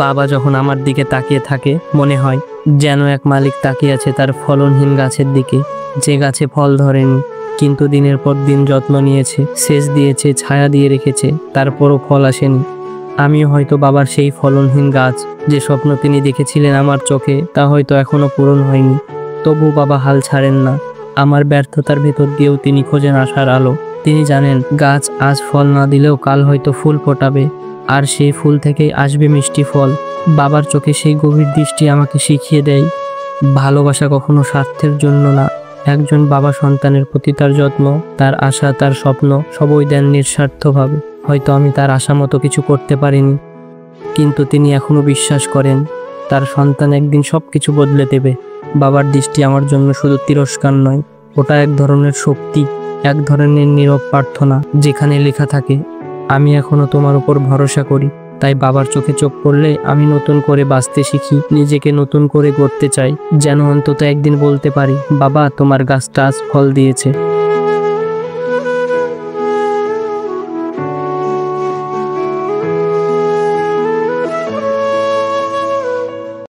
বাবা যখন আমার দিকে তাকিয়ে থাকে মনে হয় যেন এক মালিক তাকিয়ে আছে তার ফলনহীন গাছের দিকে, যে গাছে ফল ধরেনি কিন্তু দিনের পর দিন যত্ন নিয়েছে, সেচ দিয়েছে, ছায়া দিয়ে রেখেছে, তারপরও ফল আসেনি। আমিও হয়তো বাবার সেই ফলনহীন গাছ। যে স্বপ্ন তিনি দেখেছিলেন আমার চোখে তা হয়তো এখনো পূরণ হয়নি, তবু বাবা হাল ছাড়েন না। আমার ব্যর্থতার ভেতর দিয়েও তিনি খোঁজেন আশার আলো। তিনি জানেন গাছ আজ ফল না দিলেও কাল হয়তো ফুল ফোটাবে, আর সেই ফুল থেকেই আসবে মিষ্টি ফল। বাবার চোখে সেই গভীর দৃষ্টি আমাকে শিখিয়ে দেয় ভালোবাসা কখনো স্বার্থের জন্য না। একজন বাবা সন্তানের প্রতি তার যত্ন, তার আশা, তার স্বপ্ন সবই দেন নিঃস্বার্থভাবে। হয়তো আমি তার আশা মতো কিছু করতে পারিনি, কিন্তু তিনি এখনো বিশ্বাস করেন তার সন্তান একদিন সবকিছু বদলে দেবে। বাবার দৃষ্টি আমার জন্য শুধু তিরস্কার নয়, ওটা এক ধরনের শক্তি, এক ধরনের নীরব প্রার্থনা, যেখানে লেখা থাকে আমি এখনো তোমার উপর ভরসা করি। তাই বাবার চোখে চোখ পড়লে আমি নতুন করে বাঁচতে শিখি, নিজেকে নতুন করে গড়তে চাই, যেন অন্তত একদিন বলতে পারি বাবা তোমার গাছটা আজ ফল দিয়েছে।